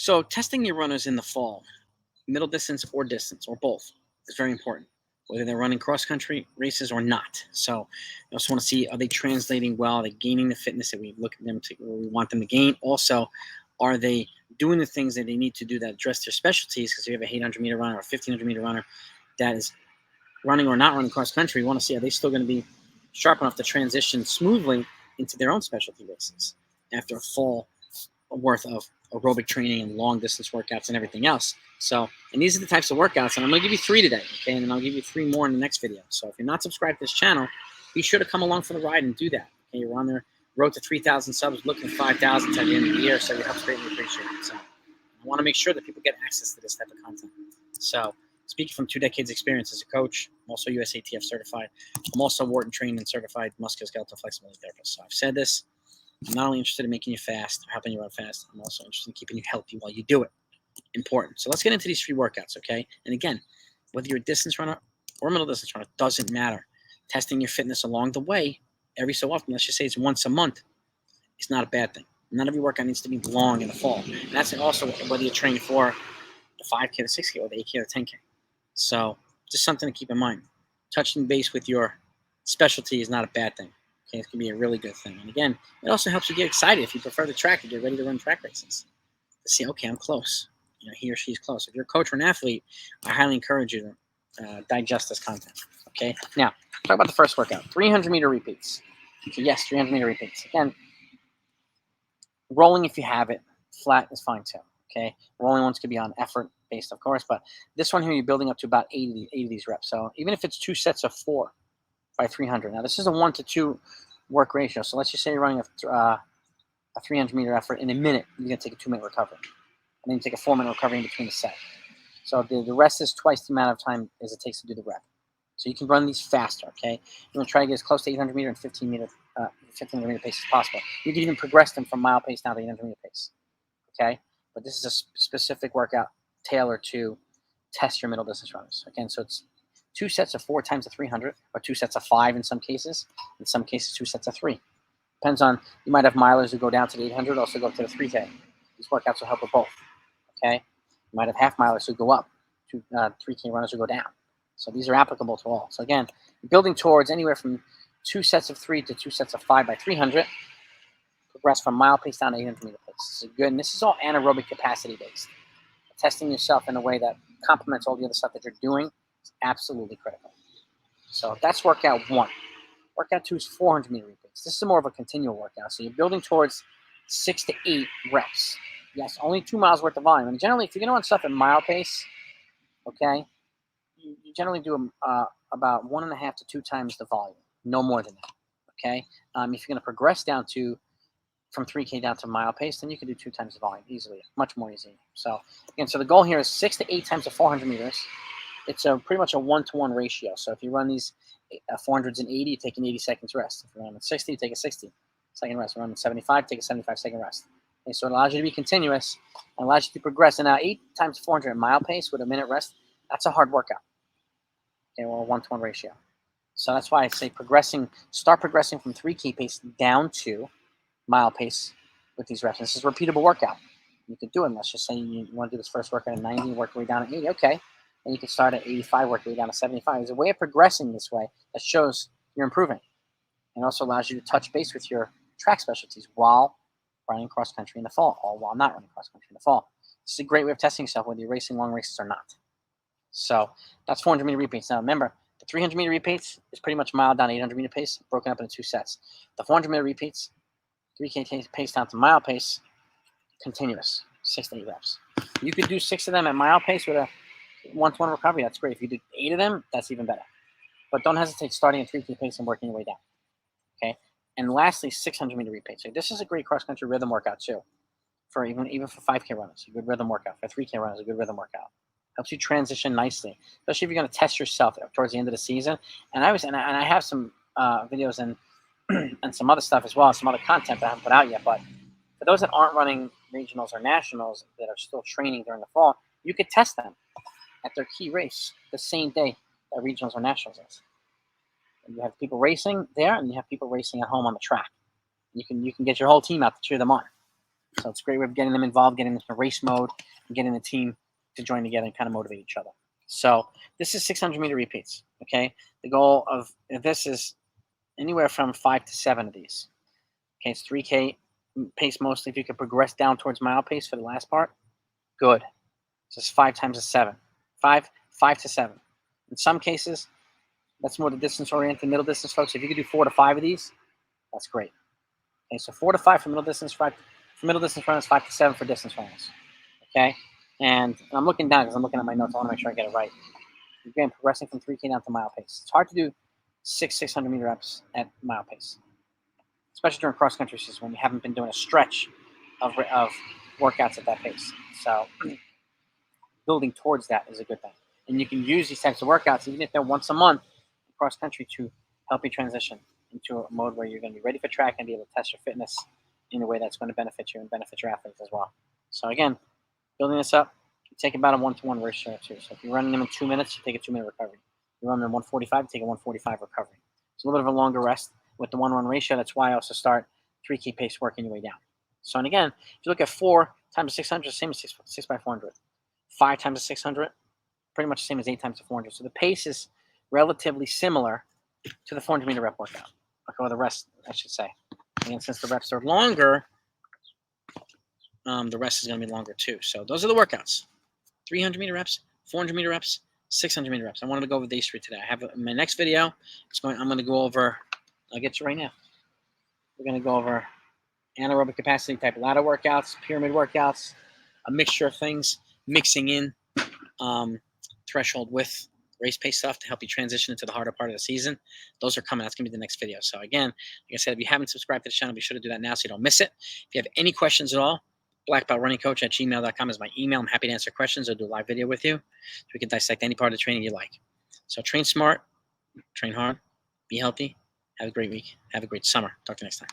So testing your runners in the fall, middle distance or distance or both, is very important. Whether they're running cross country races or not. So you also want to see, are they translating well? Are they gaining the fitness that we look at them to, or we want them to gain? Also, are they doing the things that they need to do that address their specialties? Because if you have a 800-meter runner or a 1500-meter runner that is running or not running cross country, you want to see, are they still going to be sharp enough to transition smoothly into their own specialty races after a fall worth of aerobic training and long distance workouts and everything else. So, and these are the types of workouts, and I'm going to give you 3 today, okay? And then I'll give you 3 more in the next video. So if you're not subscribed to this channel, be sure to come along for the ride and do that. Okay, we're on the road to 3,000 subs, looking for 5,000 at the end of the year, so your help's greatly appreciated. So I want to make sure that people get access to this type of content. So speaking from 2 decades experience as a coach, I'm also USATF certified. I'm also Wharton trained and certified musculoskeletal flexibility therapist. So I've said this. I'm not only interested in making you fast or helping you run fast, I'm also interested in keeping you healthy while you do it. Important. So let's get into these 3 workouts, okay? And again, whether you're a distance runner or middle distance runner, doesn't matter. Testing your fitness along the way every so often, let's just say it's once a month, is not a bad thing. None of your workout needs to be long in the fall. And that's also whether you're training for the 5K, the 6K, or the 8K, or the 10K. So just something to keep in mind. Touching base with your specialty is not a bad thing. Okay, it can be a really good thing. And again, it also helps you get excited if you prefer the track and get ready to run track races. To see, okay, I'm close. You know, he or she's close. If you're a coach or an athlete, I highly encourage you to digest this content. Okay, now talk about the first workout: 300-meter repeats. Okay, yes, 300-meter repeats. Again, rolling if you have it, flat is fine too. Okay, rolling ones could be on effort based, of course, but this one here you're building up to about 80 of these reps. So even if it's 2 sets of 4 by 300. Now this is a 1-to-2 work ratio. So let's just say you're running a 300-meter effort in a minute. You're gonna take a 2-minute recovery, and then you take a 4-minute recovery in between the set. So the rest is twice the amount of time as it takes to do the rep. So you can run these faster. Okay, you're gonna try to get as close to 800-meter and 1500-meter pace as possible. You can even progress them from mile pace down to 800-meter pace. Okay, but this is a specific workout tailored to test your middle distance runners. Again, so it's 2 sets of 4 times the 300, or 2 sets of 5 in some cases. In some cases, 2 sets of 3. Depends on, you might have milers who go down to the 800, also go up to the 3K. These workouts will help with both. Okay, you might have half milers who go up, 3K runners who go down. So these are applicable to all. So again, building towards anywhere from 2 sets of 3 to 2 sets of 5 by 300. Progress from mile pace down to 800-meter pace. This is good, and this is all anaerobic capacity based. Testing yourself in a way that complements all the other stuff that you're doing is absolutely critical. So that's workout 1. Workout 2 is 400-meter repeats. This is more of a continual workout. So you're building towards 6 to 8 reps. Yes, only 2 miles worth of volume. And generally, if you're going to run stuff at mile pace, okay, you generally do about 1.5 to 2 times the volume, no more than that. Okay, if you're going to progress down to from 3K down to mile pace, then you can do 2 times the volume easily, much more easy. So again, so the goal here is 6 to 8 times the 400 meters. It's pretty much a 1-to-1 ratio. So if you run these 400s in 80, you take an 80 seconds rest. If you run at 60, you take a 60-second rest. If you run at 75, take a 75-second rest. Okay, so it allows you to be continuous and allows you to progress. And now 8 times 400 at mile pace with a minute rest, that's a hard workout. Okay, well, a 1-to-1 ratio. So that's why I say start progressing from 3K pace down to mile pace with these reps. This is a repeatable workout. You could do it. Let's just say you want to do this first workout at 90, work your way down at 80. Okay. Then you can start at 85, work your way down to 75. There's a way of progressing this way that shows you're improving. And also allows you to touch base with your track specialties while running cross country in the fall, or while not running cross country in the fall. This is a great way of testing yourself whether you're racing long races or not. So that's 400-meter repeats. Now remember, the 300-meter repeats is pretty much mile down 800-meter pace, broken up into 2 sets. The 400-meter repeats, 3K pace down to mile pace, continuous, 6 to 8 reps. You could do 6 of them at mile pace with a 1-to-1 recovery. That's great. If you do 8 of them, that's even better. But don't hesitate starting at 3K pace and working your way down. Okay. And lastly, 600-meter repeats. So this is a great cross-country rhythm workout too. For even for 5K runners, a good rhythm workout. For 3K runners, a good rhythm workout. Helps you transition nicely, especially if you're going to test yourself towards the end of the season. And I have some videos and and some other stuff as well, some other content that I haven't put out yet. But for those that aren't running regionals or nationals that are still training during the fall, you could test them at their key race the same day that regionals or nationals is. And you have people racing there, and you have people racing at home on the track. You can get your whole team out to cheer them on. So it's a great way of getting them involved, getting them into race mode, and getting the team to join together and kind of motivate each other. So this is 600-meter repeats, okay? The goal of this is anywhere from 5 to 7 of these. Okay, it's 3K pace mostly. If you could progress down towards mile pace for the last part, good. Just 5 times a 7. 5 to 7. In some cases, that's more the distance-oriented middle distance folks. If you could do 4 to 5 of these, that's great. Okay, so 4 to 5 for middle distance, 5 for middle distance runners, 5 to 7 for distance runners. Okay, and I'm looking down because I'm looking at my notes. I want to make sure I get it right. Again, progressing from 3K down to mile pace. It's hard to do 600-meter reps at mile pace, especially during cross-country season when you haven't been doing a stretch of workouts at that pace. So building towards that is a good thing. And you can use these types of workouts, even if they're once a month, cross-country, to help you transition into a mode where you're going to be ready for track and be able to test your fitness in a way that's going to benefit you and benefit your athletes as well. So again, building this up, you take about a 1-to-1 ratio too. So if you're running them in 2 minutes, you take a 2-minute recovery. You run them in 145, you take a 145 recovery. It's a little bit of a longer rest with the 1-1 ratio. That's why I also start 3K pace working your way down. So, and again, if you look at 4 times 600, same as 6 by 400. 5 times 600, pretty much the same as 8 times 400. So the pace is relatively similar to the 400-meter rep workout. Okay, or the rest, I should say. And since the reps are longer, the rest is going to be longer too. So those are the workouts. 300-meter reps, 400-meter reps, 600-meter reps. I wanted to go over these 3 today. I have in my next video, I'm going to go over, I'll get you right now. We're going to go over anaerobic capacity type ladder workouts, pyramid workouts, a mixture of things, mixing in threshold with race pace stuff to help you transition into the harder part of the season. Those are coming. That's going to be the next video. So again, like I said, if you haven't subscribed to the channel, be sure to do that now so you don't miss it. If you have any questions at all, blackbeltrunningcoach@gmail.com is my email. I'm happy to answer questions or do a live video with you so we can dissect any part of the training you like. So train smart, train hard, be healthy, have a great week, have a great summer. Talk to you next time.